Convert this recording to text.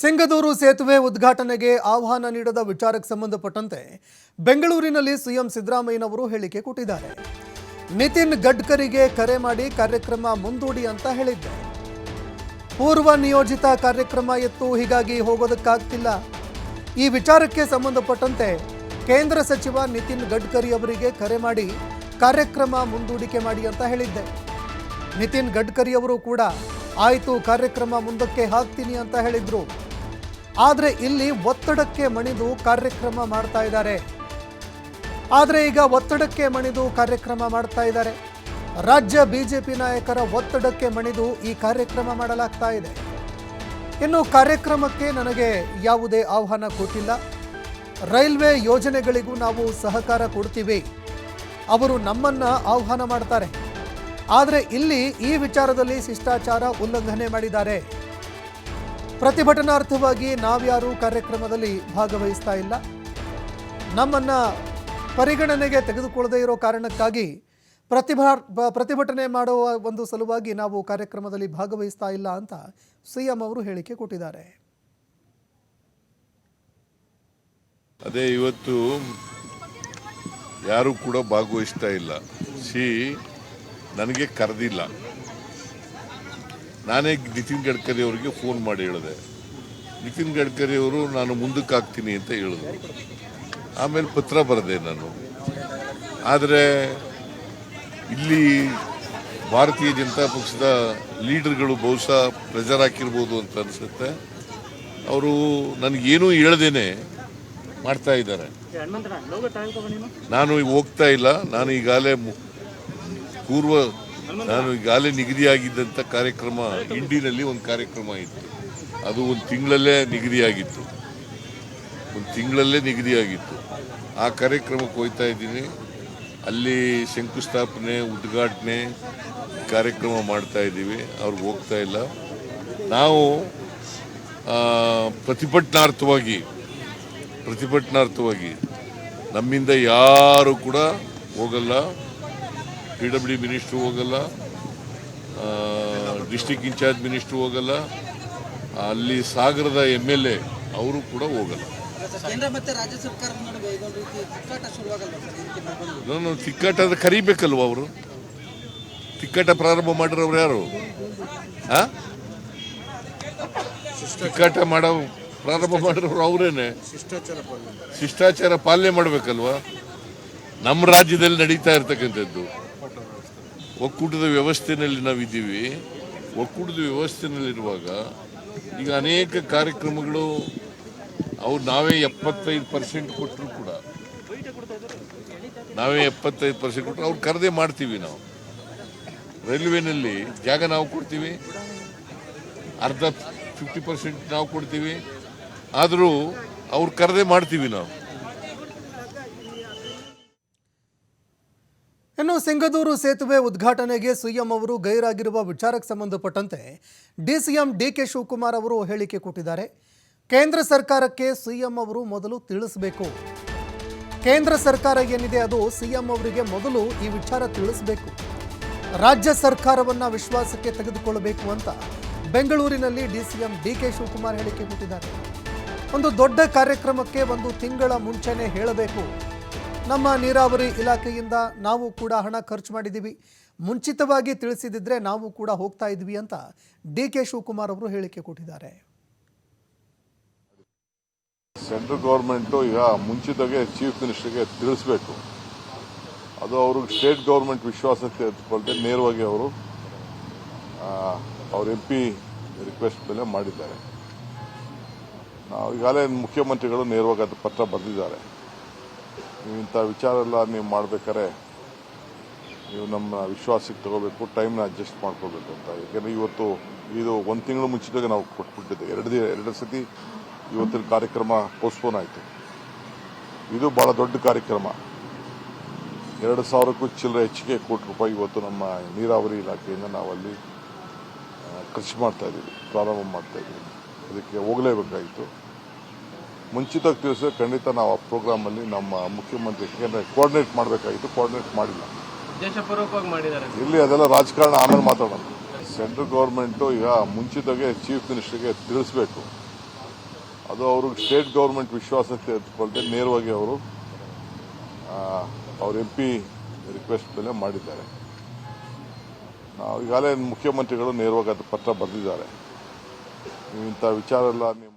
ಸಿಂಗದೂರು ಸೇತುವೆ ಉದ್ಘಾಟನೆಗೆ ಆಹ್ವಾನ ನೀಡದ ವಿಚಾರಕ್ಕೆ ಸಂಬಂಧಪಟ್ಟಂತೆ ಬೆಂಗಳೂರಿನಲ್ಲಿ ಸಿಎಂ ಸಿದ್ದರಾಮಯ್ಯನವರು ಹೇಳಿಕೆ ಕೊಟ್ಟಿದ್ದಾರೆ. ನಿತಿನ್ ಗಡ್ಕರಿಗೆ ಕರೆ ಮಾಡಿ ಕಾರ್ಯಕ್ರಮ ಮುಂದೂಡಿ ಅಂತ ಹೇಳಿದ್ದೆ. ಪೂರ್ವ ನಿಯೋಜಿತ ಕಾರ್ಯಕ್ರಮ ಇತ್ತು, ಹೀಗಾಗಿ ಹೋಗೋದಕ್ಕಾಗ್ತಿಲ್ಲ. ಈ ವಿಚಾರಕ್ಕೆ ಸಂಬಂಧಪಟ್ಟಂತೆ ಕೇಂದ್ರ ಸಚಿವ ನಿತಿನ್ ಗಡ್ಕರಿ ಅವರಿಗೆ ಕರೆ ಮಾಡಿ ಕಾರ್ಯಕ್ರಮ ಮುಂದೂಡಿಕೆ ಮಾಡಿ ಅಂತ ಹೇಳಿದ್ದೆ. ನಿತಿನ್ ಗಡ್ಕರಿ ಅವರು ಕೂಡ ಆಯಿತು ಕಾರ್ಯಕ್ರಮ ಮುಂದಕ್ಕೆ ಹಾಕ್ತೀನಿ ಅಂತ ಹೇಳಿದ್ರು. ಆದರೆ ಇಲ್ಲಿ ಒತ್ತಡಕ್ಕೆ ಮಣಿದು ಕಾರ್ಯಕ್ರಮ ಮಾಡ್ತಾ ಇದ್ದಾರೆ. ರಾಜ್ಯ ಬಿಜೆಪಿ ನಾಯಕರ ಒತ್ತಡಕ್ಕೆ ಮಣಿದು ಈ ಕಾರ್ಯಕ್ರಮ ಮಾಡಲಾಗ್ತಾ ಇದೆ. ಇನ್ನು ಕಾರ್ಯಕ್ರಮಕ್ಕೆ ನನಗೆ ಯಾವುದೇ ಆಹ್ವಾನ ಕೊಟ್ಟಿಲ್ಲ. ರೈಲ್ವೆ ಯೋಜನೆಗಳಿಗೂ ನಾವು ಸಹಕಾರ ಕೊಡ್ತೀವಿ. ಅವರು ನಮ್ಮನ್ನ ಆಹ್ವಾನ ಮಾಡ್ತಾರೆ. ಆದರೆ ಇಲ್ಲಿ ಈ ವಿಚಾರದಲ್ಲಿ ಶಿಷ್ಟಾಚಾರ ಉಲ್ಲಂಘನೆ ಮಾಡಿದ್ದಾರೆ. ಪ್ರತಿಭಟನಾರ್ಥವಾಗಿ ನಾವ್ಯಾರೂ ಕಾರ್ಯಕ್ರಮದಲ್ಲಿ ಭಾಗವಹಿಸ್ತಾ ಇಲ್ಲ. ನಮ್ಮನ್ನ ಪರಿಗಣನೆಗೆ ತೆಗೆದುಕೊಳ್ಳದೇ ಇರೋ ಕಾರಣಕ್ಕಾಗಿ ಪ್ರತಿಭಟನೆ ಮಾಡುವ ಒಂದು ಸಲುವಾಗಿ ನಾವು ಕಾರ್ಯಕ್ರಮದಲ್ಲಿ ಭಾಗವಹಿಸ್ತಾ ಇಲ್ಲ ಅಂತ ಸಿಎಂ ಅವರು ಹೇಳಿಕೆ ಕೊಟ್ಟಿದ್ದಾರೆ. ಅದೇ ಇವತ್ತು ಯಾರು ಕೂಡ ಭಾಗವಹಿಸ್ತಾ ಇಲ್ಲ. ನನಗೆ ಕರೆದಿಲ್ಲ. ನಾನೇ ನಿತಿನ್ ಗಡ್ಕರಿ ಅವರಿಗೆ ಫೋನ್ ಮಾಡಿ ಹೇಳಿದೆ. ನಿತಿನ್ ಗಡ್ಕರಿ ಅವರು ನಾನು ಮುಂದಕ್ಕೆ ಹಾಕ್ತೀನಿ ಅಂತ ಹೇಳಿದ್ರು. ಆಮೇಲೆ ಪತ್ರ ಬರೆದೆ ನಾನು. ಆದರೆ ಇಲ್ಲಿ ಭಾರತೀಯ ಜನತಾ ಪಕ್ಷದ ಲೀಡರ್ಗಳು ಬಹುಶಃ ಪ್ರೆಷರ್ ಹಾಕಿರ್ಬೋದು ಅಂತ ಅನಿಸುತ್ತೆ. ಅವರು ನನಗೇನೂ ಹೇಳ್ದೇನೆ ಮಾಡ್ತಾ ಇದ್ದಾರೆ. ನಾನು ಹೋಗ್ತಾ ಇಲ್ಲ. ನಾನು ಈಗಾಗಲೇ ನಿಗದಿಯಾಗಿದ್ದಂಥ ಕಾರ್ಯಕ್ರಮ ಇಂಡಿನಲ್ಲಿ ಒಂದು ಕಾರ್ಯಕ್ರಮ ಇತ್ತು. ಅದು ಒಂದು ತಿಂಗಳಲ್ಲೇ ನಿಗದಿಯಾಗಿತ್ತು. ಆ ಕಾರ್ಯಕ್ರಮಕ್ಕೆ ಹೋಗ್ತಾ ಇದ್ದೀನಿ. ಅಲ್ಲಿ ಶಂಕುಸ್ಥಾಪನೆ, ಉದ್ಘಾಟನೆ ಕಾರ್ಯಕ್ರಮ ಮಾಡ್ತಾ ಇದ್ದೀವಿ. ಅವ್ರಿಗೆ ಹೋಗ್ತಾ ಇಲ್ಲ. ನಾವು ಪ್ರತಿಭಟನಾರ್ಥವಾಗಿ ನಮ್ಮಿಂದ ಯಾರು ಕೂಡ ಹೋಗಲ್ಲ. PW ಮಿನಿಸ್ಟ್ರು ಹೋಗಲ್ಲ, ಡಿಸ್ಟ್ರಿಕ್ಟ್ ಇನ್ಚಾರ್ಜ್ ಮಿನಿಸ್ಟ್ರು ಹೋಗಲ್ಲ, ಅಲ್ಲಿ ಸಾಗರದ MLA ಅವರು ಕೂಡ ಹೋಗಲ್ಲ. ತಿಕ್ಕಾಟ ಕರಿಬೇಕಲ್ವ? ಅವರು ತಿಕ್ಕಾಟ ಪ್ರಾರಂಭ ಮಾಡಿರೋರು ಯಾರು? ತಿಕ್ಕಾಟ ಮಾಡೋ ಪ್ರಾರಂಭ ಮಾಡಿರೋರು ಅವರೇನೆ. ಶಿಷ್ಟಾಚಾರ ಪಾಲನೆ ಮಾಡಬೇಕಲ್ವಾ? ನಮ್ಮ ರಾಜ್ಯದಲ್ಲಿ ನಡೀತಾ ಇರ್ತಕ್ಕಂಥದ್ದು ಒಕ್ಕೂಟದ ವ್ಯವಸ್ಥೆಯಲ್ಲಿ ನಾವಿದ್ದೀವಿ. ಒಕ್ಕೂಟದ ವ್ಯವಸ್ಥೆಯಲ್ಲಿರುವಾಗ ಈಗ ಅನೇಕ ಕಾರ್ಯಕ್ರಮಗಳು ಅವ್ರು ನಾವೇ 75% ಕೊಟ್ಟರು ಕೂಡ ಅವ್ರು ಕರೆದೇ ಮಾಡ್ತೀವಿ. ನಾವು ರೈಲ್ವೆನಲ್ಲಿ ಜಾಗ ನಾವು ಕೊಡ್ತೀವಿ, ಅರ್ಧ 50% ನಾವು ಕೊಡ್ತೀವಿ. ಆದರೂ ಅವ್ರು ಕರೆದೇ ಮಾಡ್ತೀವಿ ನಾವು. ಇನ್ನು ಸಿಂಗದೂರು ಸೇತುವೆ ಉದ್ಘಾಟನೆಗೆ ಸಿಎಂ ಅವರು ಗೈರಾಗಿರುವ ವಿಚಾರಕ್ಕೆ ಸಂಬಂಧಪಟ್ಟಂತೆ DCM DK ಶಿವಕುಮಾರ್ ಅವರು ಹೇಳಿಕೆ ಕೊಟ್ಟಿದ್ದಾರೆ. ಕೇಂದ್ರ ಸರ್ಕಾರಕ್ಕೆ ಸಿಎಂ ಅವರು ಮೊದಲು ತಿಳಿಸಬೇಕು. ಕೇಂದ್ರ ಸರ್ಕಾರ ಏನಿದೆ ಅದು ಸಿಎಂ ಅವರಿಗೆ ಮೊದಲು ಈ ವಿಚಾರ ತಿಳಿಸಬೇಕು. ರಾಜ್ಯ ಸರ್ಕಾರವನ್ನು ವಿಶ್ವಾಸಕ್ಕೆ ತೆಗೆದುಕೊಳ್ಳಬೇಕು ಅಂತ ಬೆಂಗಳೂರಿನಲ್ಲಿ DCM DK ಶಿವಕುಮಾರ್ ಹೇಳಿಕೆ ಕೊಟ್ಟಿದ್ದಾರೆ. ಒಂದು ದೊಡ್ಡ ಕಾರ್ಯಕ್ರಮಕ್ಕೆ ಒಂದು ತಿಂಗಳ ಮುಂಚೆನೇ ಹೇಳಬೇಕು. ನಮ್ಮ ನೀರಾವರಿ ಇಲಾಖೆಯಿಂದ ನಾವು ಕೂಡ ಹಣ ಖರ್ಚು ಮಾಡಿದ್ದೀವಿ, ಮುಂಚಿತವಾಗಿ ತಿಳಿಸಿದಿದ್ರೆ ನಾವು ಕೂಡ ಹೋಗ್ತಾ ಇದ್ವಿ ಅಂತ DK ಶಿವಕುಮಾರ್ ಅವರು ಹೇಳಿಕೆ ಕೊಟ್ಟಿದ್ದಾರೆ. ಸೆಂಟ್ರಲ್ ಗೌರ್ಮೆಂಟು ಈಗ ಮುಂಚಿತವಾಗಿ ಚೀಫ್ ಮಿನಿಸ್ಟರ್ಗೆ ತಿಳಿಸಬೇಕು. ಅದು ಅವ್ರಿಗೆ ಸ್ಟೇಟ್ ಗೌರ್ಮೆಂಟ್ ವಿಶ್ವಾಸಕ್ಕೆ ತೆಗೆದುಕೊಳ್ಳದೆ ನೇರವಾಗಿ ಅವರು ಅವ್ರ MP ರಿಕ್ವೆಸ್ಟ್ ಮೇಲೆ ಮಾಡಿದ್ದಾರೆ. ನಾವು ಈಗಾಗಲೇ ಮುಖ್ಯಮಂತ್ರಿಗಳು ನೇರವಾಗಿ ಅದು ಪತ್ರ ಬರೆದಿದ್ದಾರೆ. ನೀವು ಇಂಥ ವಿಚಾರ ಎಲ್ಲ ನೀವು ಮಾಡಬೇಕಾದ್ರೆ ನೀವು ನಮ್ಮ ವಿಶ್ವಾಸಕ್ಕೆ ತಗೋಬೇಕು, ಟೈಮ್ನ ಅಡ್ಜಸ್ಟ್ ಮಾಡ್ಕೋಬೇಕು ಅಂತ. ಯಾಕೆಂದರೆ ಇವತ್ತು ಇದು ಒಂದು ತಿಂಗಳು ಮುಂಚಿತವಾಗಿ ನಾವು ಕೊಟ್ಬಿಟ್ಟಿದ್ದೆ. ಎರಡು ಸತಿ ಇವತ್ತಿನ ಕಾರ್ಯಕ್ರಮ ಪೋಸ್ಟ್ಪೋನ್ ಆಯಿತು. ಇದು ಭಾಳ ದೊಡ್ಡ ಕಾರ್ಯಕ್ರಮ. 2,000ಕ್ಕೂ ಚಿಲ್ಲರೆ ಹೆಚ್ಚಿಗೆ ಕೋಟಿ ರೂಪಾಯಿ ಇವತ್ತು ನಮ್ಮ ನೀರಾವರಿ ಇಲಾಖೆಯಿಂದ ನಾವು ಅಲ್ಲಿ ಖರ್ಚು ಮಾಡ್ತಾ ಇದ್ದೀವಿ, ಪ್ರಾರಂಭ ಮಾಡ್ತಾ ಇದ್ದೀವಿ. ಅದಕ್ಕೆ ಹೋಗಲೇಬೇಕಾಗಿತ್ತು. ಮುಂಚಿತವಾಗಿ ತಿಳಿಸಿದ್ರೆ ಖಂಡಿತ ನಾವು ಆ ಪ್ರೋಗ್ರಾಮಲ್ಲಿ ನಮ್ಮ ಮುಖ್ಯಮಂತ್ರಿ ಕೋಆರ್ಡಿನೇಟ್ ಮಾಡಬೇಕಾಗಿತ್ತು. ಕೋಆರ್ಡಿನೇಟ್ ಮಾಡಿಲ್ಲ. ಇಲ್ಲಿ ಅದೆಲ್ಲ ರಾಜಕಾರಣ, ಆಮೇಲೆ ಮಾತಾಡೋಣ. ಸೆಂಟ್ರಲ್ ಗೌರ್ಮೆಂಟು ಈಗ ಮುಂಚಿತವಾಗಿ ಚೀಫ್ ಮಿನಿಸ್ಟರ್ಗೆ ತಿಳಿಸಬೇಕು. ಅದು ಅವರು ಸ್ಟೇಟ್ ಗೌರ್ಮೆಂಟ್ ವಿಶ್ವಾಸಕ್ಕೆ ತೆಗೆದುಕೊಳ್ಳದೆ ನೇರವಾಗಿ ಅವರು ಅವ್ರ MP ರಿಕ್ವೆಸ್ಟ್ ಮೇಲೆ ಮಾಡಿದ್ದಾರೆ. ನಾವು ಈಗಾಗಲೇ ಮುಖ್ಯಮಂತ್ರಿಗಳು ನೇರವಾಗಿ ಅದು ಪತ್ರ ಬರೆದಿದ್ದಾರೆ. ನೀವು ಇಂಥ ವಿಚಾರ ಎಲ್ಲ ನೀವು